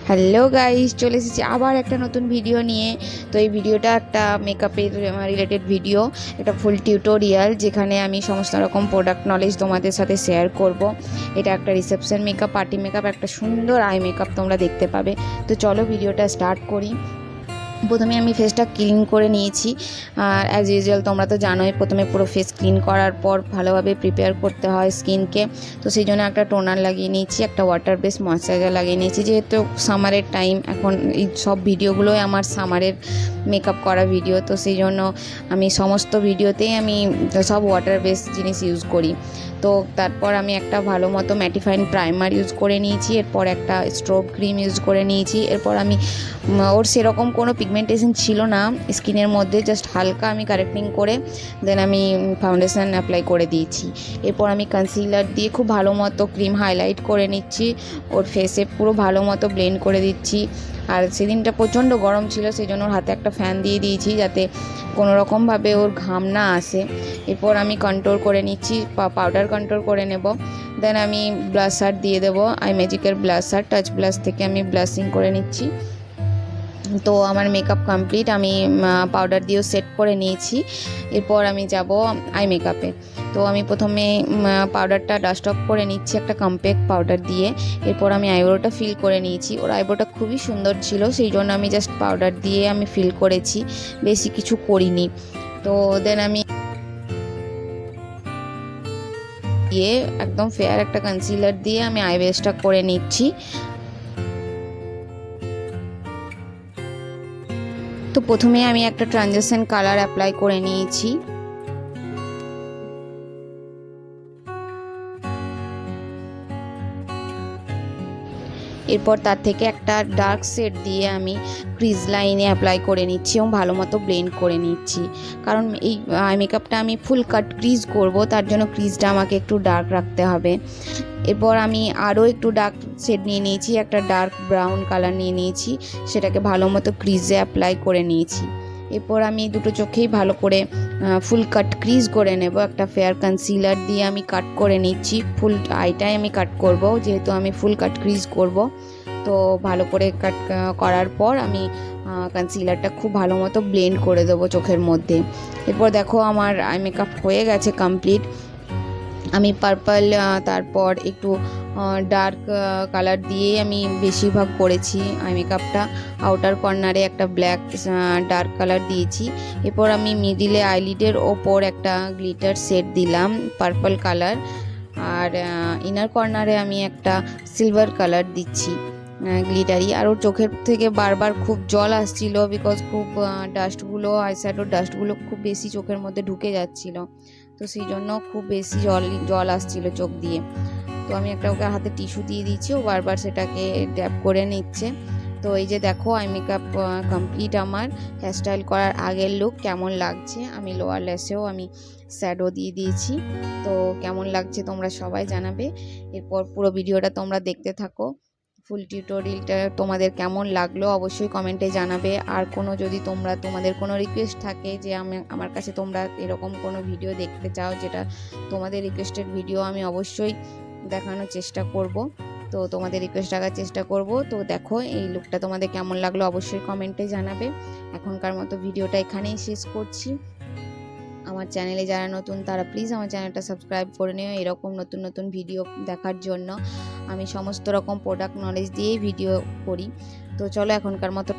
Hello guys, চলে এসেছি আবার একটা নতুন ভিডিও নিয়ে। তো এই ভিডিওটা একটা মেকআপের রিলেটেড ভিডিও, এটা ফুল টিউটোরিয়াল যেখানে আমি সমস্ত রকম প্রোডাক্ট নলেজ তোমাদের সাথে শেয়ার করব। এটা একটা রিসেপশন মেকআপ, পার্টি মেকআপ, একটা সুন্দর আই মেকআপ তোমরা দেখতে পাবে। তো চলো ভিডিওটা স্টার্ট করি। প্রথমে আমি ফেসটা ক্লিন করে নিয়েছি। আর অ্যাজ ইউজুয়াল তোমরা তো জানোই, প্রথমে পুরো ফেস ক্লিন করার পর ভালোভাবে প্রিপেয়ার করতে হয় স্কিনকে। তো সেই জন্য একটা টোনার লাগিয়ে নিয়েছি, একটা ওয়াটার বেস ময়েশ্চারাইজার লাগিয়ে নিয়েছি। যেহেতু সামারের টাইম, এখন এই সব ভিডিওগুলোই আমার সামারের মেকআপ করা ভিডিও, তো সেই জন্য আমি সমস্ত ভিডিওতেই আমি সব ওয়াটার বেস জিনিস ইউজ করি। তো তারপর আমি একটা ভালো মতো ম্যাটিফাইং প্রাইমার ইউজ করে নিয়েছি, এরপর একটা স্ট্রোব ক্রিম ইউজ করে নিয়েছি। এরপর আমি ওর সেরকম কোনো পিগমেন্টেশন ছিল না স্কিনের মধ্যে, জাস্ট হালকা আমি কারেক্টিং করে দেন আমি ফাউন্ডেশন অ্যাপ্লাই করে দিয়েছি। এরপর আমি কনসিলার দিয়ে খুব ভালো মতো ক্রিম হাইলাইট করে নিচ্ছি, ওর ফেসে পুরো ভালো মতো ব্লেন্ড করে দিচ্ছি। আর সেদিনটা প্রচণ্ড গরম ছিল, সেই জন্য ওর হাতে একটা ফ্যান দিয়ে দিয়েছি যাতে কোনো রকমভাবে ওর ঘাম না আসে। এরপর আমি কন্ট্রোল করে নিচ্ছি, পাউডার কন্ট্রোল করে নেব। দেন আমি ব্লাশার দিয়ে দেবো, আই ম্যাজিকের ব্লাশার, টাচ ব্লাশ থেকে আমি ব্লাশিং করে নিচ্ছি। তো আমার মেকআপ কমপ্লিট, আমি পাউডার দিয়েও সেট করে নিয়েছি। এরপর আমি যাব আই মেকআপে। তো আমি প্রথমে পাউডারটা ডাস্ট অফ করে নিচ্ছি একটা কম্প্যাক্ট পাউডার দিয়ে। এরপর আমি আইব্রোটা ফিল করে নিয়েছি, ওর আইব্রোটা খুবই সুন্দর ছিল, সেই জন্য আমি জাস্ট পাউডার দিয়ে আমি ফিল করেছি, বেশি কিছু করিনি। তো দেন আমি দিয়ে একদম ফেয়ার একটা কনসিলার দিয়ে আমি আইব্রোসটা করে নিচ্ছি। তো প্রথমে আমি একটা ট্রানজিশন কালার অ্যাপ্লাই করে নিয়েছি। এরপর তার থেকে একটা ডার্ক শেড দিয়ে আমি ক্রিজ লাইনে অ্যাপ্লাই করে নিচ্ছি এবং ভালো মতো ব্লেন্ড করে নিচ্ছি। কারণ এই আই মেকআপটা আমি ফুল কাট ক্রিজ করব, তার জন্য ক্রিজটা আমাকে একটু ডার্ক রাখতে হবে। এরপর আমি আরও একটু ডার্ক শেড নিয়ে নিয়েছি, একটা ডার্ক ব্রাউন কালার নিয়ে নিয়েছি, সেটাকে ভালো মতো ক্রিজে অ্যাপ্লাই করে নিয়েছি। এরপর আমি দুটো চোখেই ভালো করে ফুল কাট ক্রিজ করে নেব, একটা ফেয়ার কনসিলার দিয়ে আমি কাট করে নিচ্ছি। ফুল আইটাই আমি কাট করব, যেহেতু আমি ফুল কাট ক্রিজ করব। তো ভালো করে কাট করার পর আমি কনসিলারটা খুব ভালো মতো ব্লেন্ড করে দেবো চোখের মধ্যে। এরপর দেখো আমার আই মেকআপ হয়ে গেছে কমপ্লিট। আমি পার্পল, তারপর একটু ডার্ক কালার দিয়েই আমি বেশিরভাগ করেছি আই মেকআপটা। আউটার কর্নারে একটা ব্ল্যাক ডার্ক কালার দিয়েছি। এরপর আমি মিডিলে আইলিডের ওপর একটা গ্লিটার সেট দিলাম পার্পল কালার, আর ইনার কর্নারে আমি একটা সিলভার কালার দিচ্ছি গ্লিটারি। আর ওর চোখের থেকে বারবার খুব জল আসছিল, বিকজ খুব ডাস্টগুলো, আইশ্যাডোর ডাস্টগুলো খুব বেশি চোখের মধ্যে ঢুকে যাচ্ছিল, তো সেই জন্য খুব বেশি জল আসছিল চোখ দিয়ে। তো আমি একটা ওকে হাতে টিস্যু দিয়ে দিয়েছি, ও বারবার সেটাকে ড্যাপ করে নিচ্ছে। তো এই যে দেখো আই মেকআপ কমপ্লিট। আমার হেয়ারস্টাইল করার আগের লুক কেমন লাগছে, আমি লোয়ার ল্যাশেও আমি শ্যাডো দিয়ে দিয়েছি। তো কেমন লাগছে তোমরা সবাই জানাবে। এরপর পুরো ভিডিওটা তোমরা দেখতে থাকো, ফুল টিউটোরিয়ালটা তোমাদের কেমন লাগলো অবশ্যই কমেন্টে জানাবে। আর কোনো যদি তোমাদের কোনো রিকোয়েস্ট থাকে যে আমার কাছে তোমরা এরকম কোনো ভিডিও দেখতে চাও, যেটা তোমাদের রিকোয়েস্টেড ভিডিও, আমি অবশ্যই দেখানোর চেষ্টা করব। তো তোমাদের রিকোয়েস্ট রাখার চেষ্টা করব। তো দেখো এই লুকটা তোমাদের কেমন লাগলো অবশ্যই কমেন্টে জানাবে। এখনকার মতো ভিডিওটা এখানেই শেষ করছি। আমার চ্যানেলে যারা নতুন তারা প্লিজ আমার চ্যানেলটা সাবস্ক্রাইব করে নিও এরকম নতুন নতুন ভিডিও দেখার জন্য। আমি সমস্ত রকম প্রোডাক্ট নলেজ দিয়েই ভিডিও করি। তো চলো এখনকার মতো